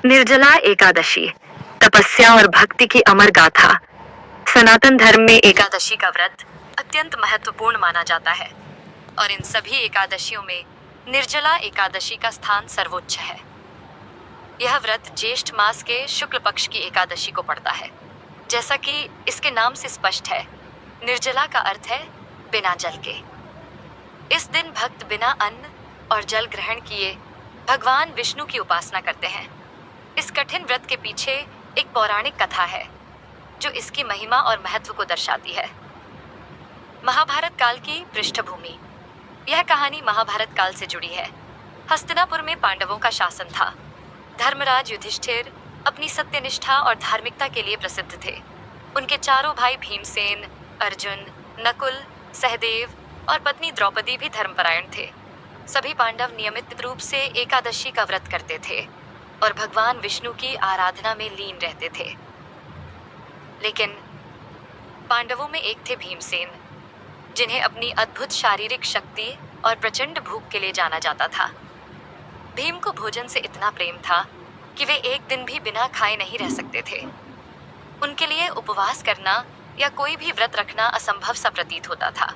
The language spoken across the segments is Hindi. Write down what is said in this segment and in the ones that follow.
निर्जला एकादशी, तपस्या और भक्ति की अमर गाथा। सनातन धर्म में एकादशी का व्रत अत्यंत महत्वपूर्ण माना जाता है और इन सभी एकादशियों में निर्जला एकादशी का स्थान सर्वोच्च है। यह व्रत ज्येष्ठ मास के शुक्ल पक्ष की एकादशी को पड़ता है। जैसा कि इसके नाम से स्पष्ट है, निर्जला का अर्थ है बिना जल के। इस दिन भक्त बिना अन्न और जल ग्रहण किए भगवान विष्णु की उपासना करते हैं। इस कठिन व्रत के पीछे एक पौराणिक कथा है जो इसकी महिमा और महत्व को दर्शाती है। महाभारत काल की पृष्ठभूमि। यह कहानी महाभारत काल से जुड़ी है। हस्तिनापुर में पांडवों का शासन था। धर्मराज युधिष्ठिर अपनी सत्यनिष्ठा और धार्मिकता के लिए प्रसिद्ध थे। उनके चारों भाई भीमसेन, अर्जुन, नकुल, सहदेव और पत्नी द्रौपदी भी धर्मपरायण थे। सभी पांडव नियमित रूप से एकादशी का व्रत करते थे और भगवान विष्णु की आराधना में लीन रहते थे। लेकिन पांडवों में एक थे भीमसेन, जिन्हें अपनी अद्भुत शारीरिक शक्ति और प्रचंड भूख के लिए जाना जाता था। भीम को भोजन से इतना प्रेम था कि वे एक दिन भी बिना खाए नहीं रह सकते थे। उनके लिए उपवास करना या कोई भी व्रत रखना असंभव सा प्रतीत होता था।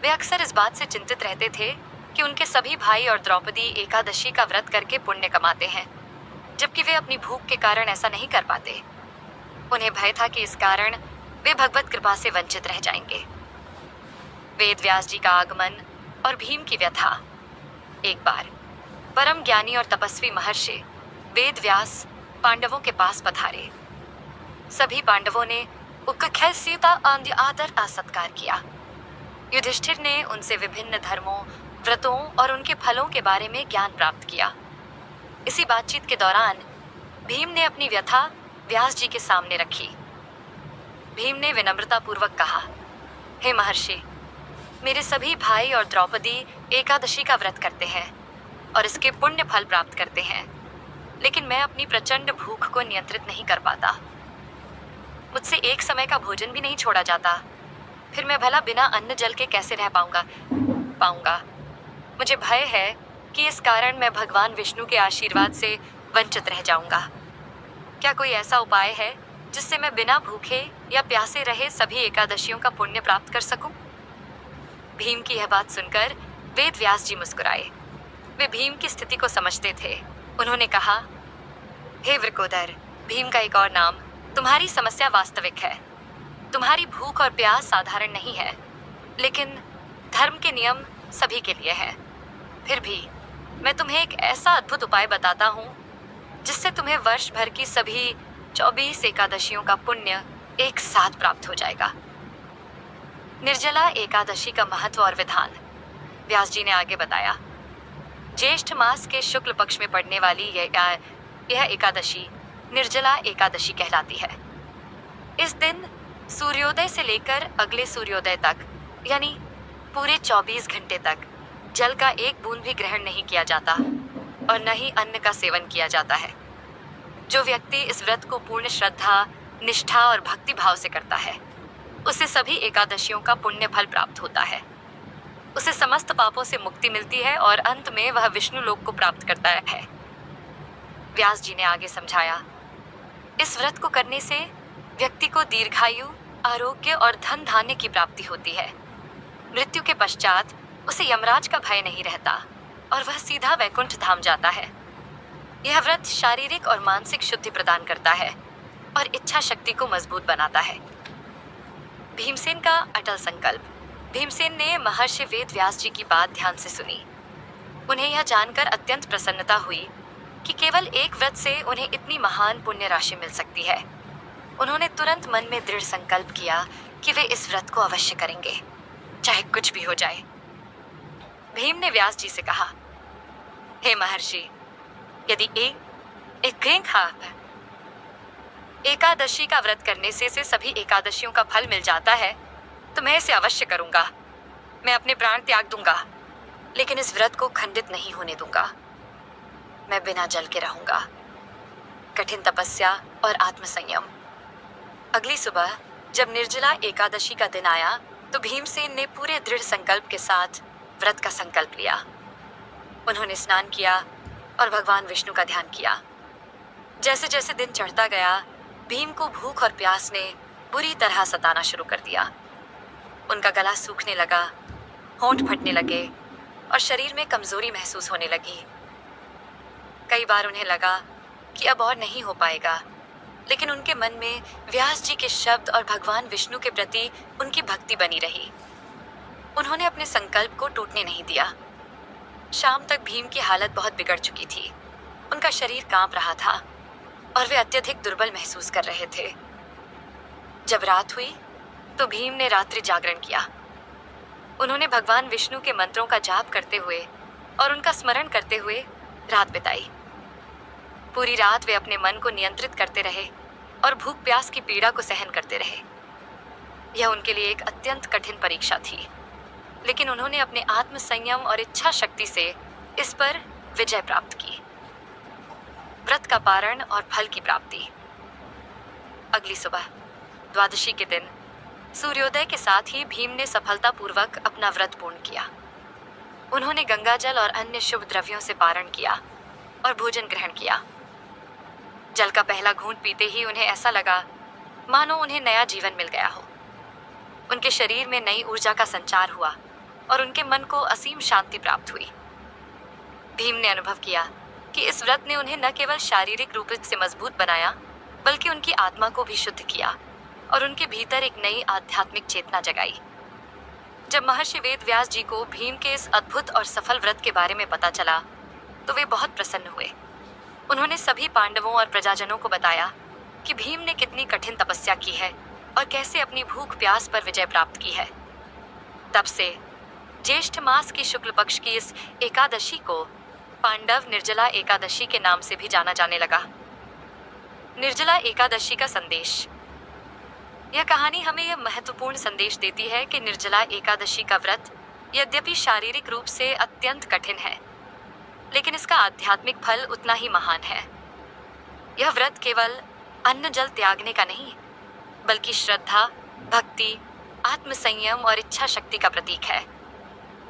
वे अक्सर इस बात से चिंतित रहते थे कि उनके सभी भाई और द्रौपदी एकादशी का व्रत करके पुण्य कमाते हैं, जबकि वे अपनी भूख के कारण ऐसा नहीं कर पाते। उन्हें भय था कि इस कारण वे भगवत कृपा से वंचित रह जाएंगे। वेद व्यास जी का आगमन और भीम की व्यथा। एक बार परम ज्ञानी और तपस्वी महर्षि वेद व्यास पांडवों के पास पधारे। सभी पांडवों ने आदर का सत्कार किया। युधिष्ठिर ने उनसे विभिन्न धर्मों, व्रतों और उनके फलों के बारे में ज्ञान प्राप्त किया। इसी बातचीत के दौरान भीम ने अपनी व्यथा व्यास जी के सामने रखी। भीम ने विनम्रतापूर्वक कहा, हे महर्षि, मेरे सभी भाई और द्रौपदी एकादशी का व्रत करते हैं और इसके पुण्य फल प्राप्त करते हैं, लेकिन मैं अपनी प्रचंड भूख को नियंत्रित नहीं कर पाता। मुझसे एक समय का भोजन भी नहीं छोड़ा जाता। फिर मैं भला बिना अन्न जल के कैसे रह पाऊंगा। मुझे भय है कि इस कारण मैं भगवान विष्णु के आशीर्वाद से वंचित रह जाऊंगा। क्या कोई ऐसा उपाय है जिससे मैं बिना भूखे या प्यासे रहे सभी एकादशियों का पुण्य प्राप्त कर सकूं? भीम की यह बात सुनकर वेद व्यास जी मुस्कुराए। वे भीम की स्थिति को समझते थे। उन्होंने कहा, हे वृकोदर, भीम का एक और नाम, तुम्हारी समस्या वास्तविक है। तुम्हारी भूख और प्यास साधारण नहीं है, लेकिन धर्म के नियम सभी के लिए है। फिर भी मैं तुम्हें एक ऐसा अद्भुत उपाय बताता हूँ जिससे तुम्हें वर्ष भर की सभी 24 एकादशियों का पुण्य एक साथ प्राप्त हो जाएगा। निर्जला एकादशी का महत्व और विधान। व्यास जी ने आगे बताया, ज्येष्ठ मास के शुक्ल पक्ष में पड़ने वाली यह एकादशी निर्जला एकादशी कहलाती है। इस दिन सूर्योदय से लेकर अगले सूर्योदय तक, यानी पूरे 24 घंटे तक जल का एक बूंद भी ग्रहण नहीं किया जाता और न ही अन्न का सेवन किया जाता है। जो व्यक्ति इस व्रत को पूर्ण श्रद्धा, निष्ठा और भक्ति भाव से करता है, उसे सभी एकादशियों का पुण्य फल प्राप्त होता है। उसे समस्त पापों से मुक्ति मिलती है और अंत में वह विष्णु लोक को प्राप्त करता है। व्यास जी ने आगे समझाया, इस व्रत को करने से व्यक्ति को दीर्घायु, आरोग्य और धन धान्य की प्राप्ति होती है। मृत्यु के पश्चात उसे यमराज का भय नहीं रहता और वह सीधा वैकुंठ धाम जाता है। यह व्रत शारीरिक और मानसिक शुद्धि प्रदान करता है और इच्छा शक्ति को मजबूत बनाता है। भीमसेन का अटल संकल्प। भीमसेन ने महर्षि वेद व्यास जी की बात ध्यान से सुनी। उन्हें यह जानकर अत्यंत प्रसन्नता हुई कि केवल एक व्रत से उन्हें इतनी महान पुण्य राशि मिल सकती है। उन्होंने तुरंत मन में दृढ़ संकल्प किया कि वे इस व्रत को अवश्य करेंगे, चाहे कुछ भी हो जाए। भीम ने व्यास जी से कहा, हे महर्षि, यदि एकादशी का व्रत करने से सभी एकादशियों का फल मिल जाता है तो मैं इसे अवश्य करूंगा। मैं अपने प्राण त्याग दूंगा, लेकिन इस व्रत को खंडित नहीं होने दूंगा। मैं बिना जल के रहूंगा। कठिन तपस्या और आत्मसंयम। अगली सुबह जब निर्जला एकादशी का दिन आया तो भीमसेन ने पूरे दृढ़ संकल्प के साथ व्रत का संकल्प लिया। उन्होंने स्नान किया और भगवान विष्णु का ध्यान किया। जैसे जैसे दिन चढ़ता गया, भीम को भूख और प्यास ने बुरी तरह सताना शुरू कर दिया। उनका गला सूखने लगा, होंठ फटने लगे और शरीर में कमजोरी महसूस होने लगी। कई बार उन्हें लगा कि अब और नहीं हो पाएगा, लेकिन उनके मन में व्यास जी के शब्द और भगवान विष्णु के प्रति उनकी भक्ति बनी रही। उन्होंने अपने संकल्प को टूटने नहीं दिया। शाम तक भीम की हालत बहुत बिगड़ चुकी थी। उनका शरीर कांप रहा था और वे अत्यधिक दुर्बल महसूस कर रहे थे। जब रात हुई तो भीम ने रात्रि जागरण किया। उन्होंने भगवान विष्णु के मंत्रों का जाप करते हुए और उनका स्मरण करते हुए रात बिताई। पूरी रात वे अपने मन को नियंत्रित करते रहे और भूख प्यास की पीड़ा को सहन करते रहे। यह उनके लिए एक अत्यंत कठिन परीक्षा थी, लेकिन उन्होंने अपने आत्म संयम और इच्छा शक्ति से इस पर विजय प्राप्त की। व्रत का पारण और फल की प्राप्ति। अगली सुबह द्वादशी के दिन सूर्योदय के साथ ही भीम ने सफलतापूर्वक अपना व्रत पूर्ण किया। उन्होंने गंगाजल और अन्य शुभ द्रव्यों से पारण किया और भोजन ग्रहण किया। जल का पहला घूंट पीते ही उन्हें ऐसा लगा मानो उन्हें नया जीवन मिल गया हो। उनके शरीर में नई ऊर्जा का संचार हुआ और उनके मन को असीम शांति प्राप्त हुई। भीम ने अनुभव किया कि इस व्रत ने उन्हें न केवल शारीरिक रूप से मजबूत बनाया, बल्कि उनकी आत्मा को भी शुद्ध किया और उनके भीतर एक नई आध्यात्मिक चेतना जगाई। जब महर्षि वेद व्यास जी को भीम के इस अद्भुत और सफल व्रत के बारे में पता चला तो वे बहुत प्रसन्न हुए। उन्होंने सभी पांडवों और प्रजाजनों को बताया कि भीम ने कितनी कठिन तपस्या की है और कैसे अपनी भूख प्यास पर विजय प्राप्त की है। तब से ज्येष्ठ मास की शुक्ल पक्ष की इस एकादशी को पांडव निर्जला एकादशी के नाम से भी जाना जाने लगा। निर्जला एकादशी का संदेश। यह कहानी हमें यह महत्वपूर्ण संदेश देती है कि निर्जला एकादशी का व्रत यद्यपि शारीरिक रूप से अत्यंत कठिन है, लेकिन इसका आध्यात्मिक फल उतना ही महान है। यह व्रत केवल अन्न जल त्यागने का नहीं, बल्कि श्रद्धा, भक्ति, आत्मसंयम और इच्छा शक्ति का प्रतीक है।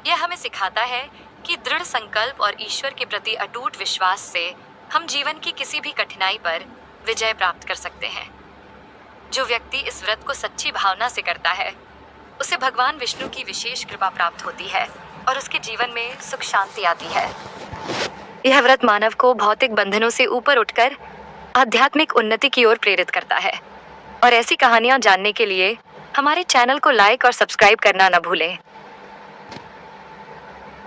यह हमें सिखाता है कि दृढ़ संकल्प और ईश्वर के प्रति अटूट विश्वास से हम जीवन की किसी भी कठिनाई पर विजय प्राप्त कर सकते हैं। जो व्यक्ति इस व्रत को सच्ची भावना से करता है, उसे भगवान विष्णु की विशेष कृपा प्राप्त होती है और उसके जीवन में सुख शांति आती है। यह व्रत मानव को भौतिक बंधनों से ऊपर उठकर आध्यात्मिक उन्नति की ओर प्रेरित करता है। और ऐसी कहानियां जानने के लिए हमारे चैनल को लाइक और सब्सक्राइब करना न भूलें।